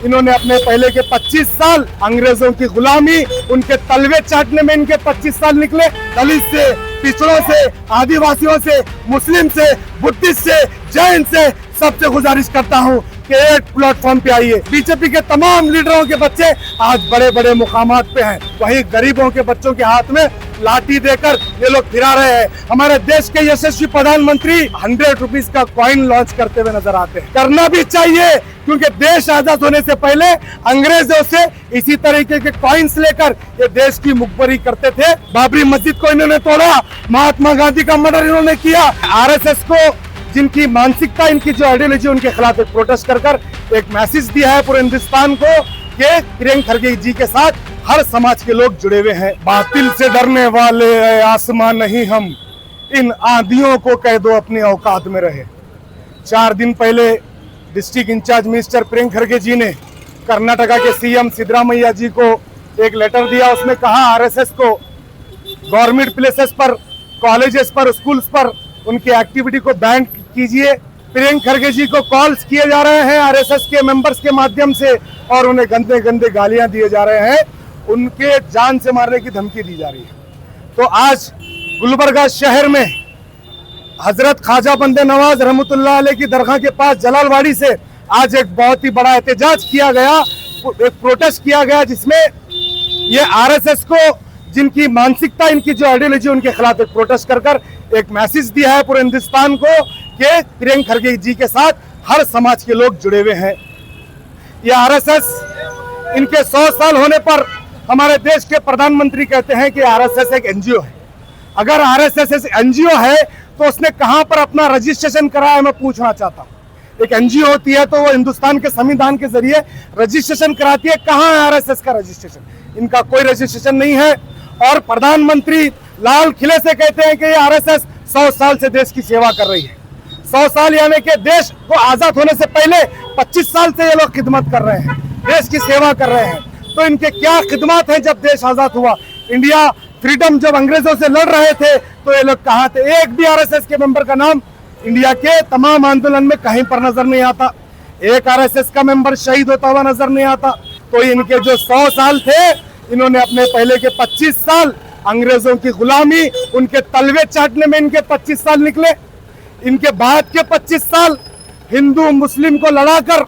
इन्होंने अपने पहले के 25 साल अंग्रेजों की गुलामी, उनके तलवे चाटने में इनके 25 साल निकले। दलित से, पिछड़ों से, आदिवासियों से, मुस्लिम से, बुद्धिस्ट से, जैन से, सबसे गुजारिश करता हूँ कि एक प्लेटफॉर्म पे आइए। बीजेपी के तमाम लीडरों के बच्चे आज बड़े बड़े मुकामात पे हैं, वहीं गरीबों के बच्चों के हाथ में लाठी देकर ये लोग फिरा रहे हैं। हमारे देश के यशस्वी प्रधानमंत्री 100 रुपीज का कॉइन लॉन्च करते हुए नजर आते हैं। करना भी चाहिए, क्योंकि देश आजाद होने से पहले अंग्रेजों से इसी तरीके के कॉइन्स लेकर ये देश की मुखबरी करते थे। बाबरी मस्जिद को इन्होंने तोड़ा, महात्मा गांधी का मर्डर इन्होंने किया। आरएसएस को, जिनकी मानसिकता, इनकी जो आइडियोलॉजी, उनके खिलाफ एक प्रोटेस्ट कर एक मैसेज दिया है पूरे हिंदुस्तान को कि प्रियंका खरगे जी के साथ हर समाज के लोग जुड़े हुए हैं। बातिल से डरने वाले आसमान नहीं हम, इन आंधियों को कह दो अपनी औकात में रहे। 4 दिन पहले district incharge minister Priyanka Kharge ji ने कर्नाटका के सीएम सिद्धरामैया जी को एक लेटर दिया। उसमें कहा आरएसएस को गवर्नमेंट प्लेसेस पर, कॉलेजेस पर, स्कूल्स पर उनकी एक्टिविटी को बैन कीजिए। प्रियंका खरगे जी को कॉल्स किए जा रहे हैं आरएसएस के मेंबर्स के माध्यम से और उन्हें गंदे गंदे गालियां दिए जा रहे हैं, उनके जान से मारने की धमकी दी जा रही है। तो आज गुलबर्गा शहर में हजरत ख्वाजा बंदे नवाज रहमतुल्लाह अलैह की दरगाह के पास जलालवाड़ी से आज एक बहुत ही बड़ा एहतजाज किया गया, एक प्रोटेस्ट किया गया, जिसमें ये आरएसएस को, जिनकी मानसिकता, इनकी जो आइडियोलॉजी, उनके खिलाफ एक प्रोटेस्ट कर एक मैसेज दिया है पूरे हिंदुस्तान को कि प्रियंका खरगे जी के साथ हर समाज के लोग जुड़े हुए हैं। ये आरएसएस, इनके 100 साल होने पर हमारे देश के प्रधानमंत्री कहते हैं कि आरएसएस एक एनजीओ है। अगर आरएसएस एनजीओ है तो उसने कहां पर अपना रजिस्ट्रेशन कराया, मैं पूछना चाहता हूं। एक एनजीओ होती है तो वो हिंदुस्तान के संविधान के जरिए रजिस्ट्रेशन कराती है, कहां है आरएसएस का रजिस्ट्रेशन? इनका कोई रजिस्ट्रेशन नहीं है। और प्रधानमंत्री लाल किले से कहते हैं कि आरएसएस 100 साल से देश की सेवा कर रही है। 100 साल यानी कि देश को आजाद होने से पहले 25 साल से ये लोग खिदमत कर रहे हैं, देश की सेवा कर रहे हैं। तो इनके क्या खिदमत है जब देश आजाद हुआ? इंडिया फ्रीडम जब अंग्रेजों से लड़ रहे थे तो ये लोग कहाँ थे? एक भी आरएसएस के मेंबर का नाम इंडिया के तमाम आंदोलन में कहीं पर नजर नहीं आता। एक आरएसएस का मेंबर शहीद होता हुआ नजर नहीं आता। तो इनके जो 100 साल थे, इन्होंने अपने पहले के 25 साल अंग्रेजों की गुलामी, उनके तलवे चाटने में इनके 25 साल निकले। इनके बाद के 25 साल हिंदू मुस्लिम को लड़ाकर,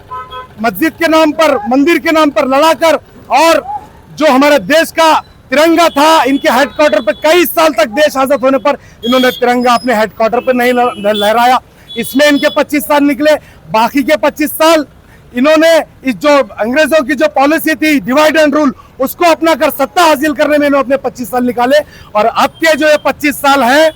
मस्जिद के नाम पर, मंदिर के नाम पर लड़ाकर, और जो हमारे देश का तिरंगा था, इनके हेडक्वार्टर पर कई साल तक देश आजाद होने पर इन्होंने तिरंगा अपने हेडक्वार्टर पर नहीं लहराया। इसमें इनके 25 साल निकले। बाकी के 25 साल इन्होंने इस जो अंग्रेजों की जो पॉलिसी थी डिवाइड एंड रूल, उसको अपना कर सत्ता हासिल करने में इन्होंने अपने 25 साल निकाले। और अब के जो ये 25 साल हैं,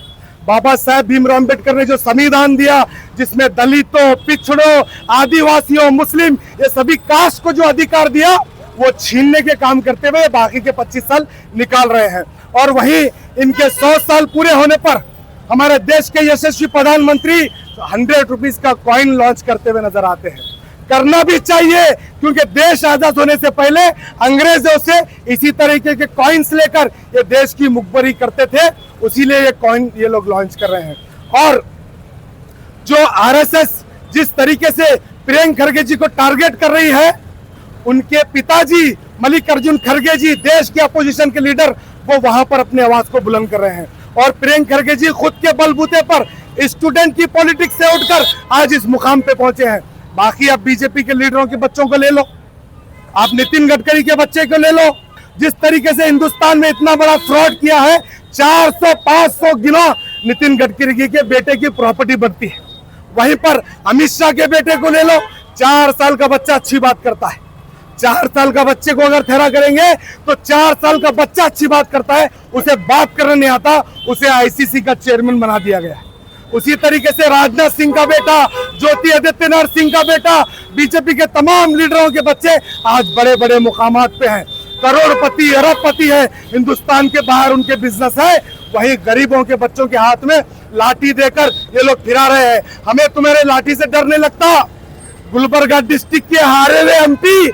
बाबा साहेब भीमराव अम्बेडकर ने जो संविधान दिया, जिसमें दलितों, पिछड़ों, आदिवासियों, मुस्लिम, ये सभी कास्ट को जो अधिकार दिया, वो छीनने के काम करते हुए बाकी के 25 साल निकाल रहे हैं। और वहीं इनके 100 साल पूरे होने पर हमारे देश के यशस्वी प्रधानमंत्री 100 रुपीज का कॉइन लॉन्च करते हुए नजर आते हैं। करना भी चाहिए, क्योंकि देश आजाद होने से पहले अंग्रेजों से इसी तरीके के कॉइन्स लेकर ये देश की मुखबरी करते थे, उसीलिए ये कॉइन ये लोग लॉन्च कर रहे हैं। और जो आरएसएस जिस तरीके से प्रियंका खरगे जी को टारगेट कर रही है, उनके पिताजी मल्लिकार्जुन खरगे जी, देश के अपोजिशन के लीडर, वो वहां पर अपनी आवाज को बुलंद कर रहे हैं। और प्रियंका खरगे जी खुद के बलबूते पर स्टूडेंट की पॉलिटिक्स से उठकर आज इस मुकाम पे पहुंचे हैं। बाकी आप बीजेपी के लीडरों के बच्चों को ले लो, आप नितिन गडकरी के बच्चे को ले लो, जिस तरीके से हिंदुस्तान में इतना बड़ा फ्रॉड किया है, 400-500 गिना नितिन गडकरी के बेटे की प्रॉपर्टी बनती है। वहीं पर अमित शाह के बेटे को ले लो, 4 साल का बच्चा अच्छी बात करता है। 4 साल का बच्चे को अगर ठहरा करेंगे तो 4 साल का बच्चा अच्छी बात करता है, उसे बात करना नहीं आता, उसे आईसीसी का चेयरमैन बना दिया गया। उसी तरीके से राजनाथ सिंह का बेटा, ज्योति आदित्यनाथ सिंह का बेटा, बीजेपी के तमाम लीडरों के बच्चे आज बड़े बड़े मुकामात पे हैं, करोड़पति, अरबपति है, हिंदुस्तान के बाहर उनके बिजनेस है। वहीं गरीबों के बच्चों के हाथ में लाठी देकर ये लोग फिरा रहे हैं। हमें तुम्हारे लाठी से डर नहीं लगता? गुलबर्गा डिस्ट्रिक्ट के हारे हुए एमपी,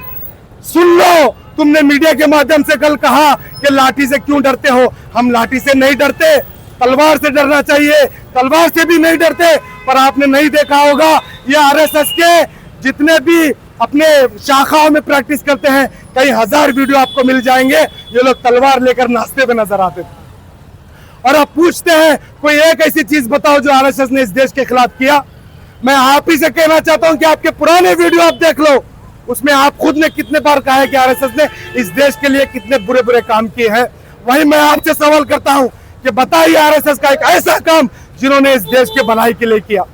सुन लो, तुमने मीडिया के माध्यम से कल कहा कि लाठी से क्यों डरते हो? हम लाठी से नहीं डरते, तलवार से डरना चाहिए। तलवार से भी नहीं डरते, पर आपने नहीं देखा होगा ये आरएसएस के जितने भी अपने शाखाओं में प्रैक्टिस करते हैं, कई हजार वीडियो आपको मिल जाएंगे। ये लोग तलवार लेकर नाचते हुए नजर आते थे। और आप पूछते हैं कोई एक ऐसी चीज बताओ जो आरएसएस ने इस देश के खिलाफ किया। मैं आप ही से कहना चाहता हूं कि आपके पुराने वीडियो आप देख लो, उसमें आप खुद ने कितने बार कहा है कि आरएसएस ने इस देश के लिए कितने बुरे बुरे काम किए हैं। वही मैं आपसे सवाल करता हूं कि बताइए आरएसएस का एक ऐसा काम जिन्होंने इस देश के भलाई के लिए किया।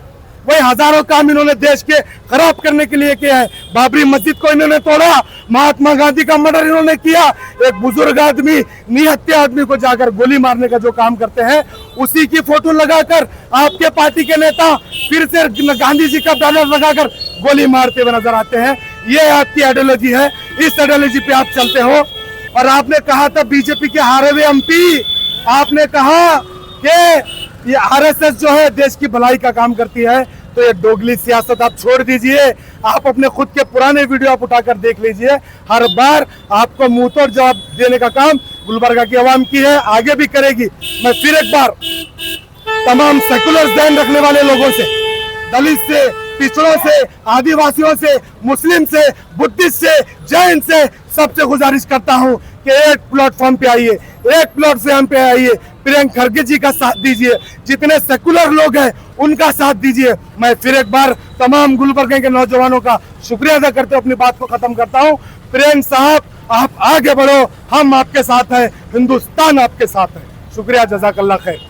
वही हजारों काम इन्होंने देश के खराब करने के लिए किया है। बाबरी मस्जिद को इन्होंने तोड़ा, महात्मा गांधी का मर्डर इन्होंने किया, एक बुजुर्ग आदमी निहत्थे आदमी को जाकर गोली मारने का जो काम करते हैं, उसी की फोटो लगाकर आपके पार्टी के नेता फिर से गांधी जी का बैनर लगाकर गोली मारते हुए नजर आते हैं। ये आपकी आइडियोलॉजी है, इस आइडियोलॉजी पे आप चलते हो। और आपने कहा था बीजेपी के हारे हुए एमपी, आपने कहा कि ये आरएसएस जो है देश की भलाई का काम करती है, तो ये दोगली सियासत आप छोड़ दीजिए। आप अपने खुद के पुराने वीडियो आप उठाकर देख लीजिए। हर बार आपको मुंह तोड़ जवाब देने का काम गुलबर्गा की आवाम की है, आगे भी करेगी। मैं फिर एक बार तमाम सेकुलर ध्यान रखने वाले लोगों से, दलित से, पिछड़ों से, आदिवासियों से, मुस्लिम से, बुद्धिस्ट से, जैन से, सबसे गुजारिश करता हूं कि एक प्लेटफॉर्म पे आइए, एक प्लेटफॉर्म पे आइए, प्रियंक खड़गे जी का साथ दीजिए, जितने सेकुलर लोग हैं उनका साथ दीजिए। मैं फिर एक बार तमाम गुलबर्गा के नौजवानों का शुक्रिया अदा करते हुए अपनी बात को खत्म करता हूं। प्रियंक साहब, आप आगे बढ़ो, हम आपके साथ हैं, हिंदुस्तान आपके साथ है। शुक्रिया, जज़ाकल्लाह खैर।